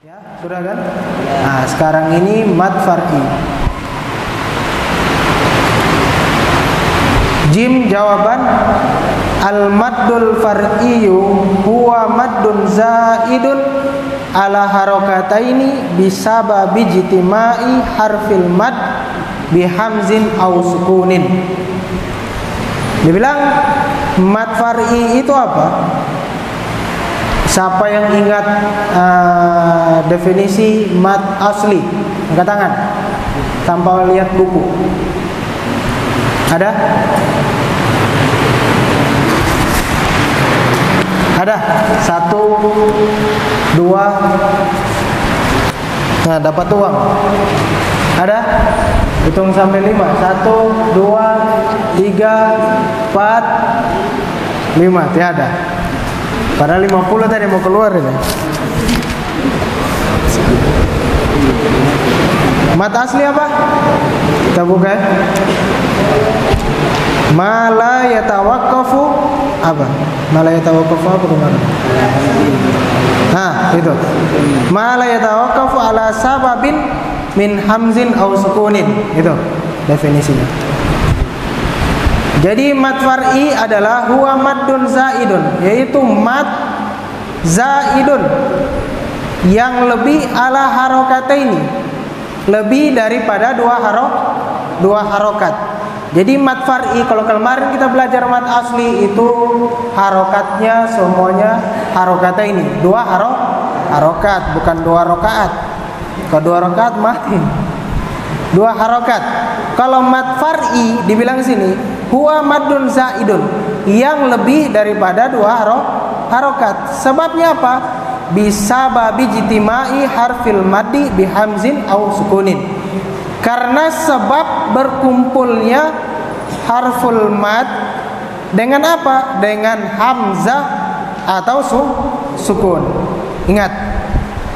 Ya, sudah kan? Nah, sekarang ini mad far'i. Jim jawaban al-maddul far'iyyu huwa maddun zaidun ala harakataini bisababi jitima'i harfil mad bihamzin aw sukunin. Dibilang mad far'i itu apa? Siapa yang ingat definisi mad asli? Angkat tangan tanpa lihat buku. Ada? Ada? 1, 2. Nah, dapat uang. Ada? Hitung sampai 5. 1, 2, 3, 4, 5. Tiada. Padahal 50 tadi mau keluar ini. Mad asli apa? Kita buka ya. Ma la yatawaqqafu apa? Ma la yatawaqqafu apa kemarin? Nah, itu. Ma la yatawaqqafu ala sababin min hamzin aw sukunin. Itu definisinya. Jadi mad far'i adalah huwa maddun zaidun, yaitu mad zaidun yang lebih ala harokataini, lebih daripada dua harokat. Jadi mad far'i, kalau kemarin kita belajar mad asli itu harokatnya semuanya harokataini, dua harokat, bukan 2 rakaat. Kalau 2 rakaat mati. 2 harokat. Kalau mad far'i dibilang sini huwa maddun zaidun, yang lebih daripada 2 harokat. Sebabnya apa? Bisa babi jitima'i harfil maddi bihamzin aw sukunin. Karena sebab berkumpulnya harful mad dengan apa? Dengan hamzah atau sukun. Ingat.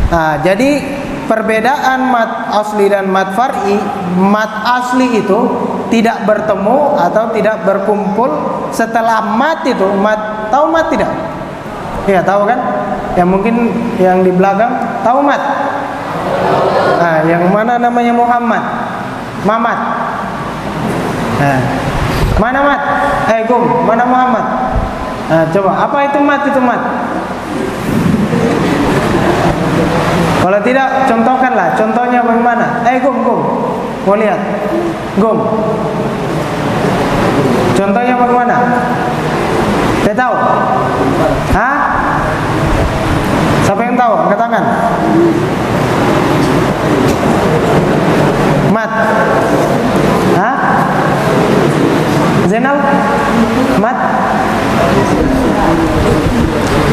Nah, jadi perbedaan mad asli dan mad far'i, mad asli itu tidak bertemu atau tidak berkumpul setelah mad itu. Mad, tahu mad tidak? Ya, tahu kan? Yang mungkin yang di belakang tahu mad. Nah, yang mana namanya Muhammad? Mamat. Nah, mana mad? Gum, mana Muhammad? Nah, coba apa itu mad? Itu mad. Kalau tidak, contohkanlah. Contohnya bagaimana? Gum. Mau lihat? Gum. Contohnya bagaimana? Saya tahu? Hah? Siapa yang tahu? Angkat tangan. Mat. Hah? Zainal? Mat?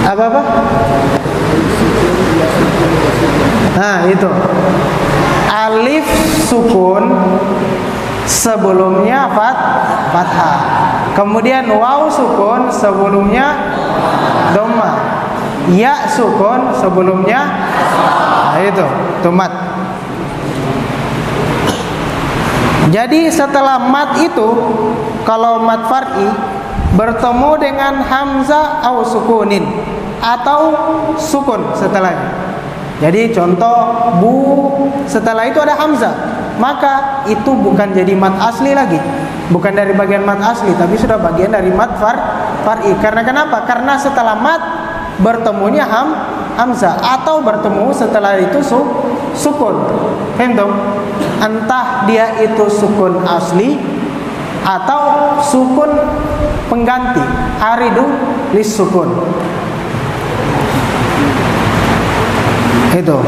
Apa? Nah, itu alif sukun sebelumnya fathah, kemudian waw sukun sebelumnya dhamma, ya sukun sebelumnya, nah, itu mat. Jadi setelah mat itu, kalau mat far'i bertemu dengan hamzah atau sukunin atau sukun setelahnya. Jadi contoh bu, setelah itu ada hamzah, maka itu bukan jadi mad asli lagi, bukan dari bagian mad asli, tapi sudah bagian dari mad far'i. Karena kenapa? Karena setelah mad bertemunya hamzah, atau bertemu setelah itu sukun. Paham? Entah dia itu sukun asli atau sukun pengganti, aridu lis sukun. Itu.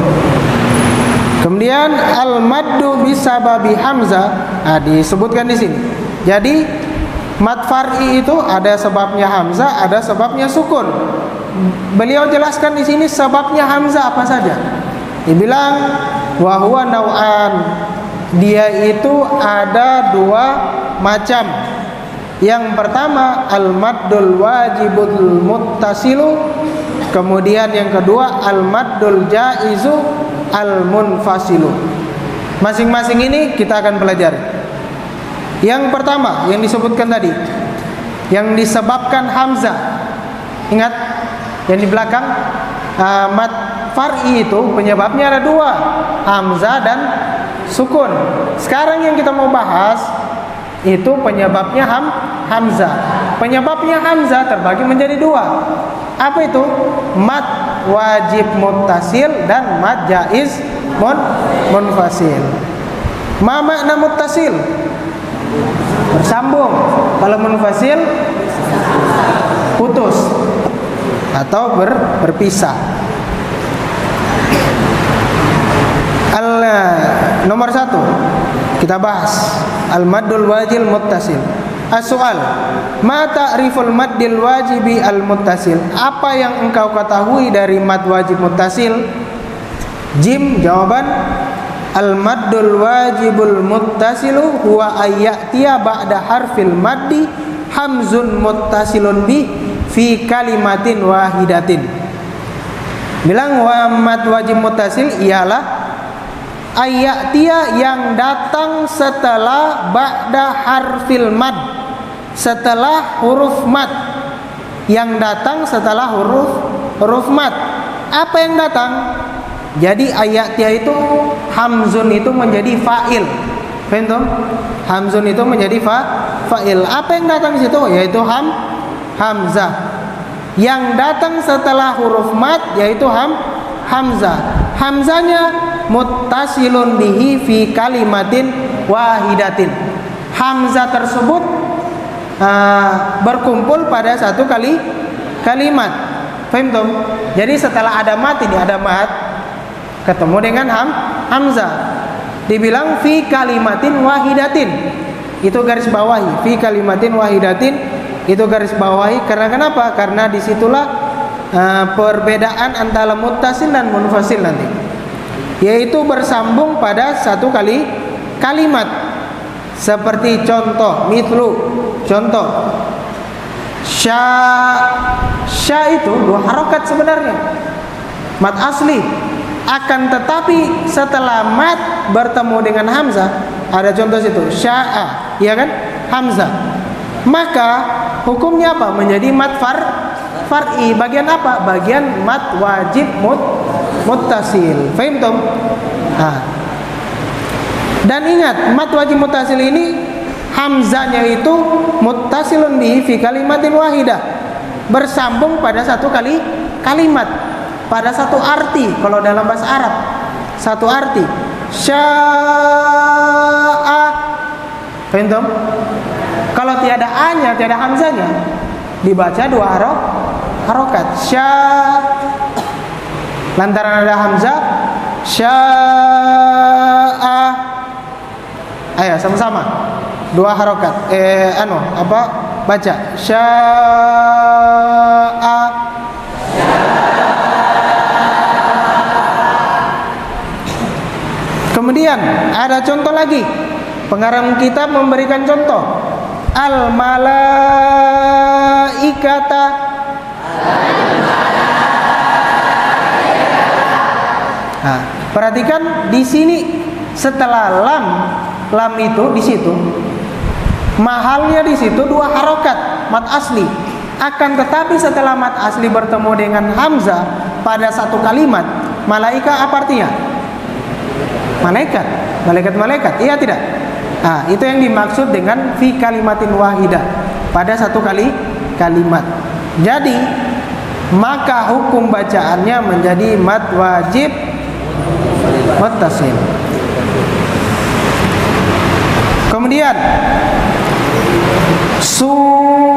Kemudian al-maddu bisababi hamzah, nah, disebutkan di sini. Jadi mad far'i itu ada sebabnya hamzah, ada sebabnya sukun. Beliau jelaskan di sini sebabnya hamzah apa saja. Dibilang wa huwa nau'an. Dia itu ada 2 macam. Yang pertama al-maddul wajibul muttasilu, kemudian yang kedua al-maddul jaizu al-munfasilu. Masing-masing ini kita akan pelajari. Yang pertama yang disebutkan tadi, yang disebabkan hamzah. Ingat yang di belakang mad mat far'i itu penyebabnya ada dua, hamzah dan sukun. Sekarang yang kita mau bahas itu penyebabnya hamzah. Penyebabnya hamzah terbagi menjadi dua. Apa itu? Mat wajib muttasil dan mat jaiz munfasil. Ma makna muttasil? Bersambung. Kalau munfasil putus atau berpisah. Nomor 1 kita bahas al-maddul wajib muttasil. As-soal, ma ta'riful maddil wajibi al-muttasil? Apa yang engkau ketahui dari mad wajib muttasil? Jim, jawaban al-maddul wajibul muttasilu huwa ayyatiya ba'da harfil maddi hamzun muttasilun bi fi kalimatin wahidatin. Bilang wa mad wajib muttasil ialah ayyatiya yang datang setelah ba'da harfil mad, setelah huruf mad, yang datang setelah huruf mad. Apa yang datang? Jadi ayyatiya itu hamzun itu menjadi fa'il. Paham? Hamzun itu menjadi fa'il. Apa yang datang di situ? Yaitu hamzah. Yang datang setelah huruf mad yaitu hamzah. Hamzahnya muttasilun bihi fi kalimatin wahidatin. Hamzah tersebut berkumpul pada satu kalimat. Paham? Jadi setelah ada mad ini ada mad ketemu dengan hamzah. Dibilang fi kalimatin wahidatin. Itu garis bawahi. Fi kalimatin wahidatin itu garis bawahi. Karena kenapa? Karena disitulah perbedaan antara muttasil dan munfasil nanti. Yaitu bersambung pada satu kalimat. Seperti contoh, mitlu, contoh. Sya itu dua harokat sebenarnya. Mad asli. Akan tetapi setelah mad bertemu dengan hamzah, ada contoh situ, sya'a, iya kan? Hamzah. Maka hukumnya apa? Menjadi mad far'i. Bagian apa? Bagian mad wajib muttasil. Fahim tom? Dan ingat, mad wajib muttasil ini hamzahnya itu muttasilun bihi fi kalimatin wahidah, bersambung pada satu kalimat, pada satu arti. Kalau dalam bahasa Arab satu arti. Sya'a. Fahim tom? Kalau tiada a-nya, tiada hamzahnya, dibaca dua harokat. Lantaran ada hamzah, sya'a. Ayo sama-sama dua harokat. Baca sya'a. Kemudian ada contoh lagi. Pengarang kitab memberikan contoh. Al malaikata. Perhatikan di sini setelah lam itu di situ mahalnya di situ dua harokat mad asli. Akan tetapi setelah mad asli bertemu dengan hamzah pada satu kalimat, malaika apa artinya? Malaikat, iya tidak? Itu yang dimaksud dengan fi kalimatin wahidah, pada satu kalimat. Jadi maka hukum bacaannya menjadi mad wajib muttasil. Kemudian su'in.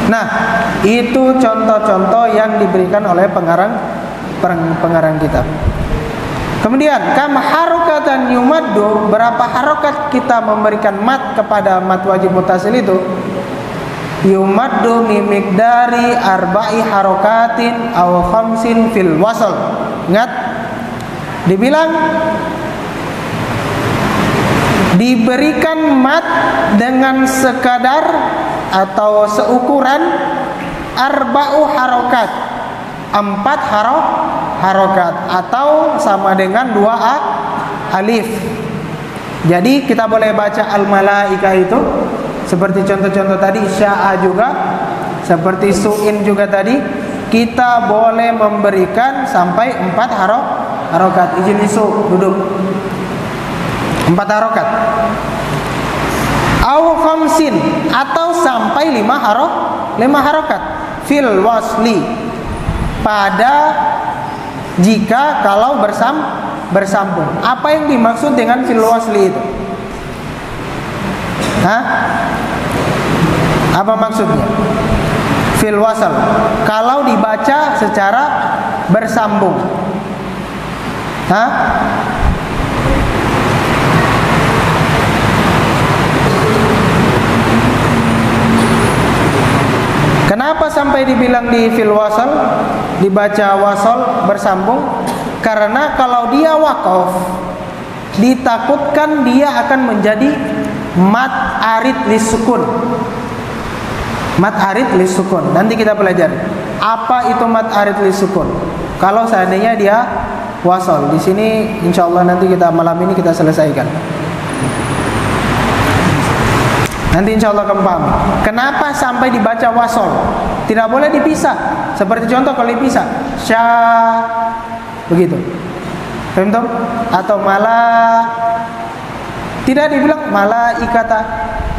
Nah, itu contoh-contoh yang diberikan oleh pengarang kitab. Kemudian kam harokatan yumaddu, berapa harokat kita memberikan mat kepada mat wajib muttasil itu? Yumaddu mimik dari arba'i harokatin aw khamsin fil wasl. Ingat, dibilang diberikan mat dengan sekadar atau seukuran arba'u harokat, 4 harokat atau sama dengan 2 alif. Jadi kita boleh baca al-malaika itu Seperti contoh-contoh tadi, sya'a juga, seperti su'in juga tadi, kita boleh memberikan sampai 4 harokat. Izin isu, duduk. 4 harokat. Au khamsin, atau sampai 5 harokat. Fil wasli, pada jika kalau bersambung. Apa yang dimaksud dengan fil wasli itu? Apa maksudnya? Fil wasal, kalau dibaca secara bersambung. Kenapa sampai dibilang di fil wasal, dibaca wasal bersambung? Karena kalau dia waqaf, ditakutkan dia akan menjadi mat arid lisukun. Mat arid lisukun. Nanti kita pelajari apa itu mat arid lisukun. Kalau seandainya dia wasal, di sini insyaallah nanti kita malam ini kita selesaikan. Nanti insyaallah kamu paham kenapa sampai dibaca wasol. Tidak boleh dipisah. Seperti contoh kalau dipisah begitu, paham toh? Atau malah tidak dibilang malaikata,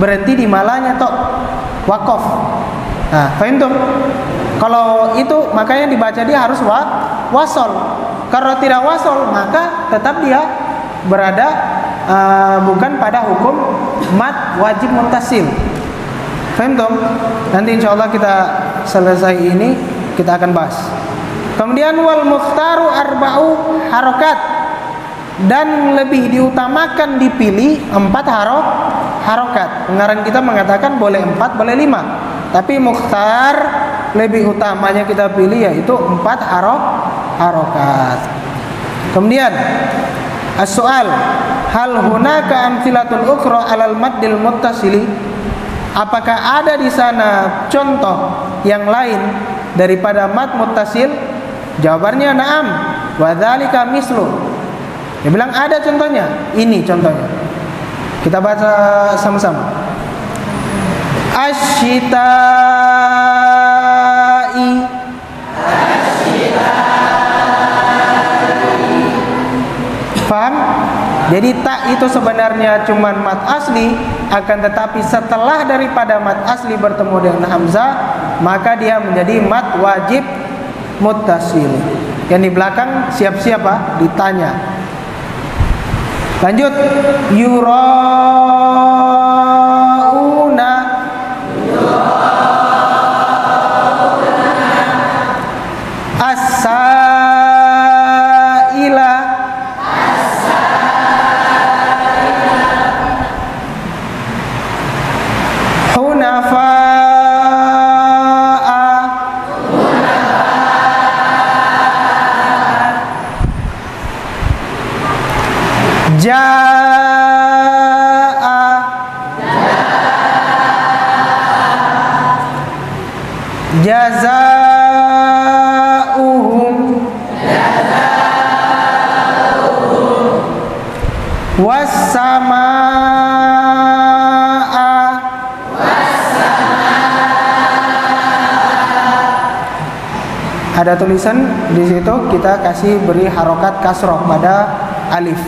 berhenti di malanya toh, wakaf. Nah, paham toh? Kalau itu makanya dibaca dia harus wasol. Kalau tidak wasol maka tetap dia berada bukan pada hukum mat wajib muttasil. Paham toh? Nanti insyaallah kita selesai ini kita akan bahas. Kemudian wal mukhtaru arba'u harokat, dan lebih diutamakan dipilih 4 harokat. Pengarang kita mengatakan boleh 4, boleh 5, tapi mukhtar lebih utamanya kita pilih yaitu 4 harokat. Kemudian as-soal, hal hunaka amtsilatun ukhra 'alal maddil muttasili? Apakah ada di sana contoh yang lain daripada mad muttasil? Jawabannya na'am, wa dzalika mislu. Dia bilang ada contohnya. Ini contohnya. Kita baca sama-sama. Asy-syita'i. Paham? Jadi tak itu sebenarnya cuma mat asli, akan tetapi setelah daripada mat asli bertemu dengan hamzah, maka dia menjadi mat wajib muttasil. Yang di belakang siap-siap ditanya. Lanjut. Yurauna. As-saila. Jazaa'uhum was-samaa'a ada tulisan di situ, kita kasih beri harokat kasroh pada alif.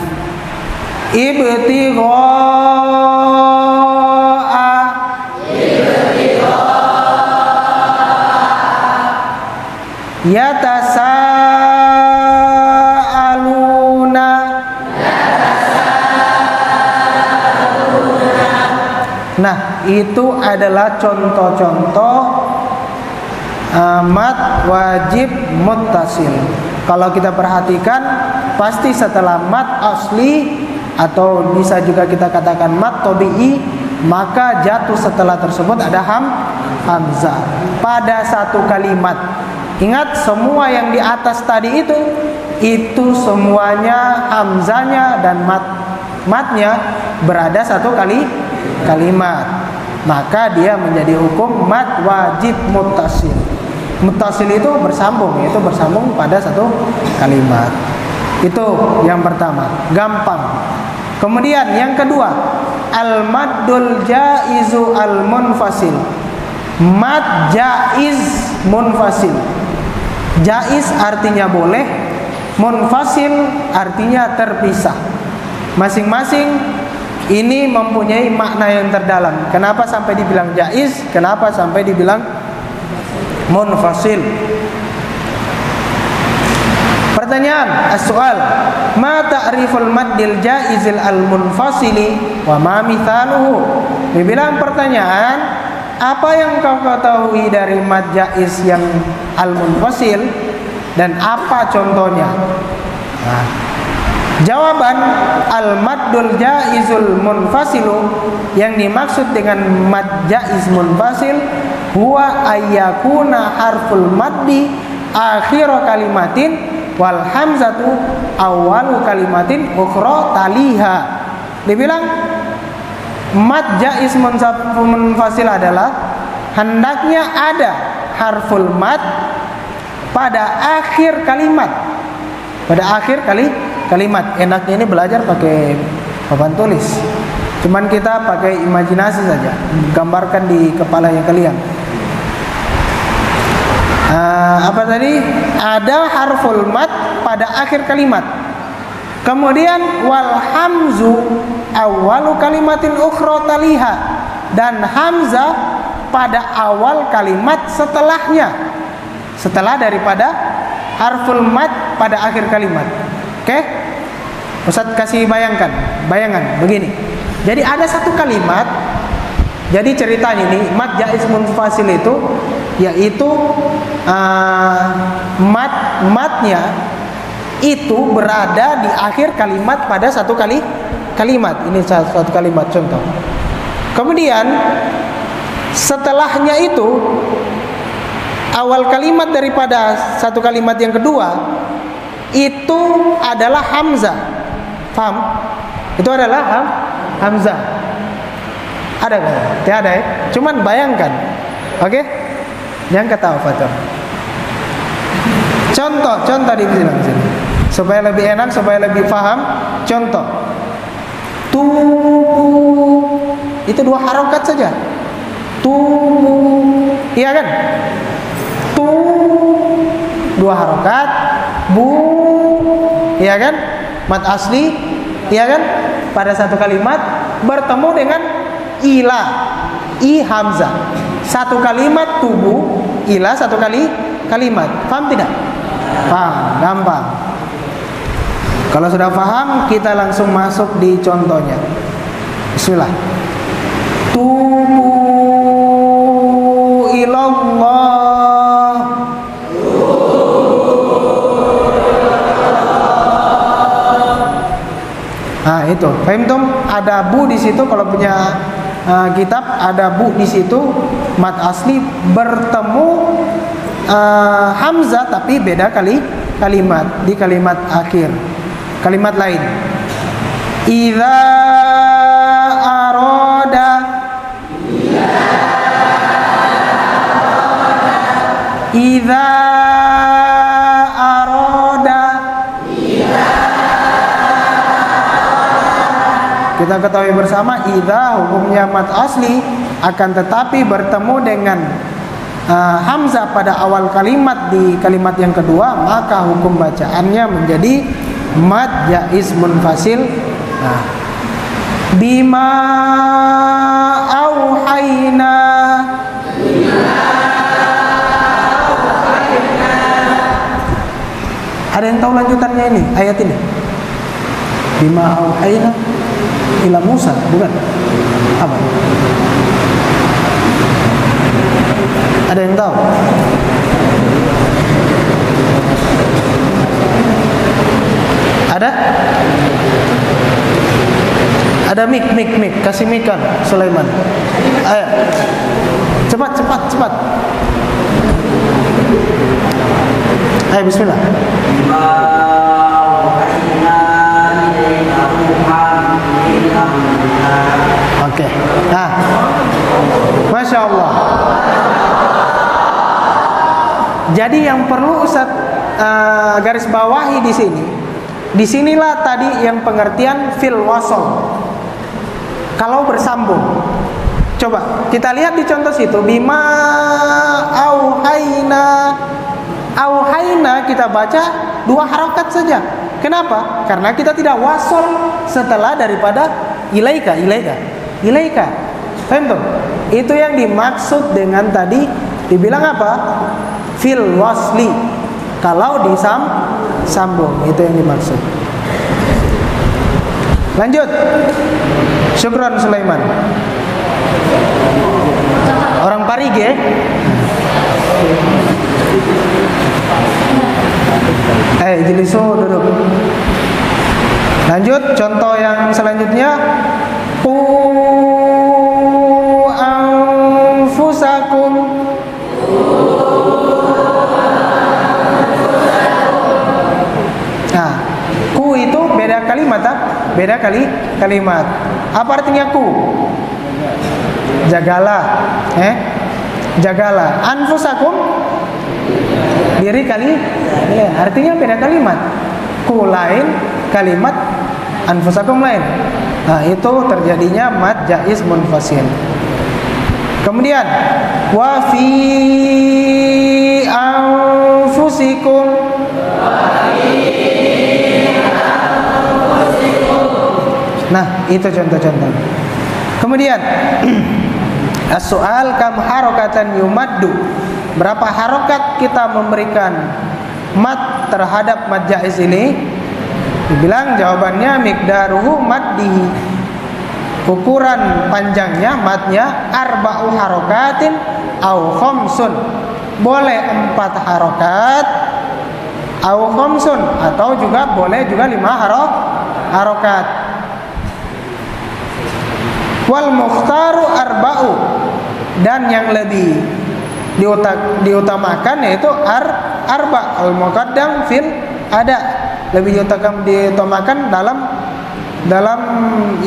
Yatasaaluna. Nah, itu adalah contoh-contoh mat wajib muttasil. Kalau kita perhatikan, pasti setelah mat asli atau bisa juga kita katakan mat tabi'i, maka jatuh setelah tersebut ada hamzah pada satu kalimat. Ingat, semua yang di atas tadi itu semuanya hamzanya dan matnya berada satu kalimat. Maka dia menjadi hukum mat wajib muttasil. Muttasil itu bersambung, yaitu bersambung pada satu kalimat. Itu yang pertama, gampang. Kemudian yang kedua, al-maddul jaizu al-munfasil. Mad jaiz munfasil. Jaiz artinya boleh, munfasil artinya terpisah. Masing-masing ini mempunyai makna yang terdalam. Kenapa sampai dibilang jaiz? Kenapa sampai dibilang munfasil? Pertanyaan, as-soal, ma ta'riful maddil jaizil al-munfasili wa ma mithaluhu? Dibilang pertanyaan, apa yang kau ketahui dari mad jaiz yang al-munfasil dan apa contohnya? Nah, jawaban, al-maddul jaizul munfasilu, yang dimaksud dengan mad jaiz munfasil huwa ayyakuna harful maddi akhir kalimatin wal hamzatu awwalu kalimatin ukhra taliha. Dibilang mad jaiz munfasil adalah hendaknya ada harful mad pada akhir kalimat. Pada akhir kalimat. Enaknya ini belajar pakai papan tulis. Cuman kita pakai imajinasi saja, gambarkan di kepalanya kalian. Apa tadi? Ada harful mad pada akhir kalimat. Kemudian wal hamzu awwalu kalimatin ukhra taliha, dan hamzah pada awal kalimat setelahnya. Setelah daripada harful mad pada akhir kalimat. Oke? Ustaz kasih bayangan begini. Jadi ada satu kalimat. Jadi ceritanya ini mad jaiz munfasil itu yaitu matnya itu berada di akhir kalimat pada satu kalimat. Ini satu kalimat contoh. Kemudian setelahnya itu awal kalimat daripada satu kalimat yang kedua itu adalah hamzah. Paham? Itu adalah hamzah. Ada nggak? Tidak ada ya? Cuman bayangkan. Oke? Jangan ketawa Fatur. Contoh di sini. Supaya lebih enak, supaya lebih paham. Contoh. Tubuh. Itu 2 harokat saja. Tubuh. Iya kan? Tu. 2 harokat. Bu. Iya kan? Mad asli. Iya kan? Pada satu kalimat bertemu dengan ila, i hamzah. Satu kalimat tubuh, ila satu kalimat. Paham tidak? Paham, gampang. Kalau sudah paham, kita langsung masuk di contohnya. Bismillah. Tubu ilallah. Nah, itu. Paham tuh? Ada bu di situ kalau punya kitab, ada bu di situ, mad asli bertemu hamzah tapi beda kalimat di kalimat akhir. Kalimat lain. Idza arada. Idza arada. Kita ketahui bersama idza hukumnya mad asli, akan tetapi bertemu dengan hamzah pada awal kalimat di kalimat yang kedua, maka hukum bacaannya menjadi mad jaiz munfasil. Nah, bima auhayna. Ada yang tahu lanjutannya ini, ayat ini? Bima auhayna ila Musa, bukan? Apa? Ada yang tahu? Ada? Ada mik, kasih mikan Sulaiman. Ayo. Cepat. Ayo bismillah. Oke. Nah. Masya Allah. Jadi yang perlu Ustaz garis bawahi di sini. Disinilah tadi yang pengertian fil wasol. kalau bersambung. Coba kita lihat di contoh situ, bima auhaina. Auhaina kita baca 2 harokat saja. Kenapa? Karena kita tidak wasol setelah daripada ilaika. Paham tuh? Itu yang dimaksud dengan tadi dibilang apa? Fil wasli. Kalau disambung, itu yang dimaksud. Lanjut. Syukran Sulaiman. Orang Parige. Jeliso duduk. Lanjut, contoh yang selanjutnya. Qu anfusakum. Nah, ku itu beda kalimat, beda kalimat. Apa artinya ku? Jagalah, jagalah. Anfusakum, diri kali, ya, artinya beda kalimat. Ku lain, kalimat anfusakum lain. Nah, itu terjadinya mad jaiz munfasil. Kemudian wa fi anfusikum. Nah, itu contoh-contoh. Kemudian as-soal kam harokatan yumaddu. Berapa harokat kita memberikan mad terhadap mad jaiz ini? Dibilang jawabannya miqdaruhu maddihi. Ukuran panjangnya madnya arba'u harokatin au khamsun. Boleh 4 harokat au khamsun, atau juga boleh juga 5 harokat. Wal mukhtaru arba'u, dan yang lebih diutamakan yaitu arba al muqaddam fil ada, lebih diutamakan dalam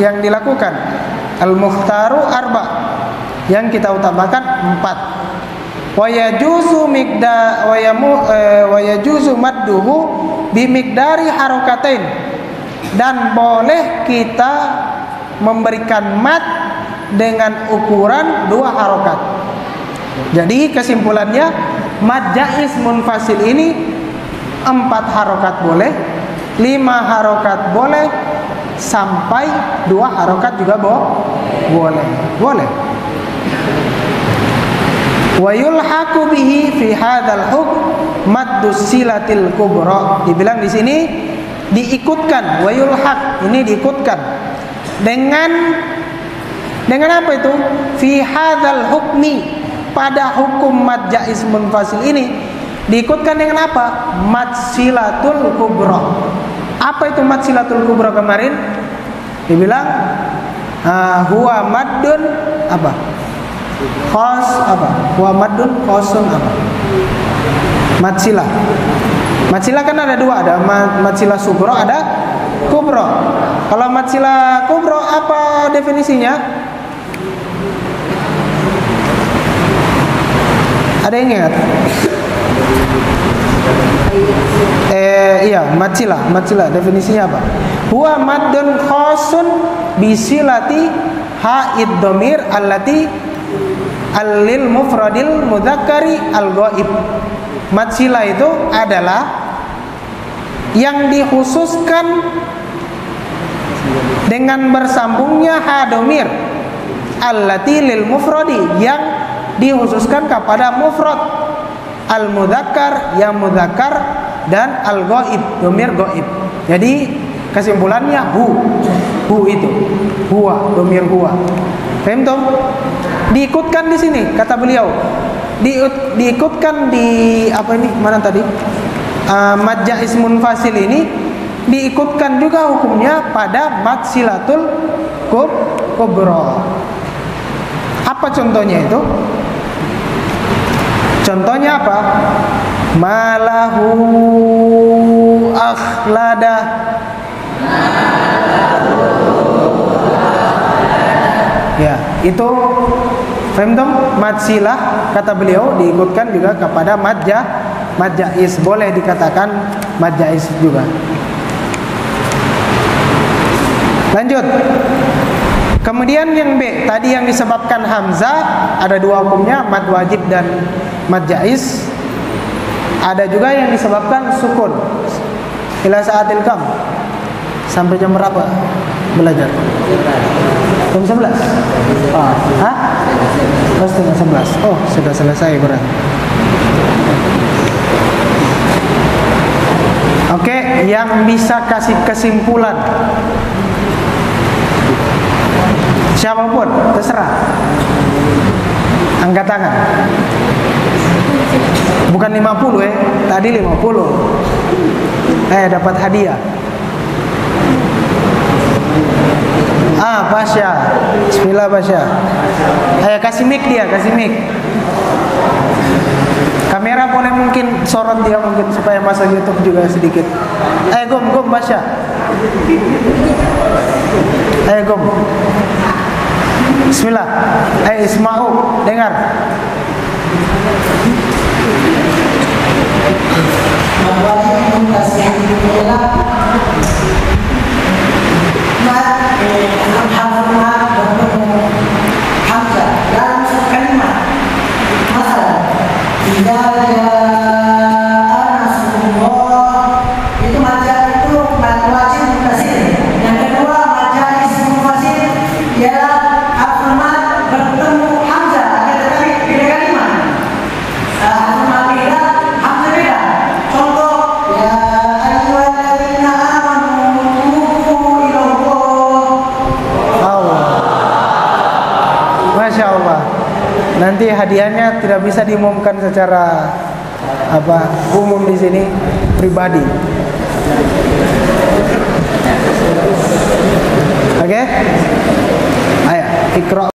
yang dilakukan. Al mukhtaru arba, yang kita utamakan 4. Wa yajuzu madduhu bi miqdari harokatain, dan boleh kita memberikan mad dengan ukuran 2 harokat. Jadi kesimpulannya, mad jaiz munfasil ini 4 harokat boleh, 5 harokat boleh, sampai 2 harokat juga boleh. Wa yulhaqu bihi fi hadzal hukm maddus silatil kubra. Dibilang di sini diikutkan, wa yulhaq, ini diikutkan dengan apa itu? Fi hadzal hukmi, pada hukum mad jaiz munfasil ini diikutkan dengan apa? Mad silatul kubra. Apa itu mad silatul kubra kemarin? Dibilang huwa maddun apa? Khos apa? Huwa maddun khosun apa? Mad sila. Mad sila kan ada 2, ada mad sila sugro, ada kubro. Kalau mad sila kubro apa definisinya? Ada yang ingat? Iya, mad sila definisinya apa? Huwa maddun khosun bisilati haid dhamir allati alil mufradil mudzakkari al ghaib. Mad sila itu adalah yang dikhususkan dengan bersambungnya ha dhamir allati lil mufradi, yang dikhususkan kepada mufrad, al mudzakkar yang mudzakkar, dan al ghaib dhamir ghaib. Jadi kesimpulannya hu itu huwa, dhamir huwa. Paham toh? Diikutkan di sini kata beliau. Diikutkan di apa ini? Mana tadi? Mad jaiz munfasil ini diikutkan juga hukumnya pada mad silatul kubra. Apa contohnya itu? Contohnya apa? Malahu akhlada. Ya, itu femdom mad silah kata beliau diikutkan juga kepada mad jaiz, boleh dikatakan mad jaiz juga. Lanjut. Kemudian yang B, tadi yang disebabkan hamzah ada dua hukumnya, mad wajib dan mad jaiz. Ada juga yang disebabkan sukun. Ila saatil kam. Sampai jam berapa belajar? Jam 11. Oh, hah? Oh, setengah 11. Oh, sudah selesai berarti. Oke, yang bisa kasih kesimpulan, siapapun, terserah. Angkat tangan. Bukan 50 tadi 50. Dapat hadiah. Pasya. Bismillah Pasya. Ayo kasih mic dia, kasih mic. Kamera boleh mungkin sorot dia mungkin supaya masuk YouTube juga sedikit. Gom Pasya. Gom. Bismillah. Isma'u, dengar. Nanti hadiahnya tidak bisa diumumkan secara umum di sini, pribadi. Oke? Ayo, Iqra.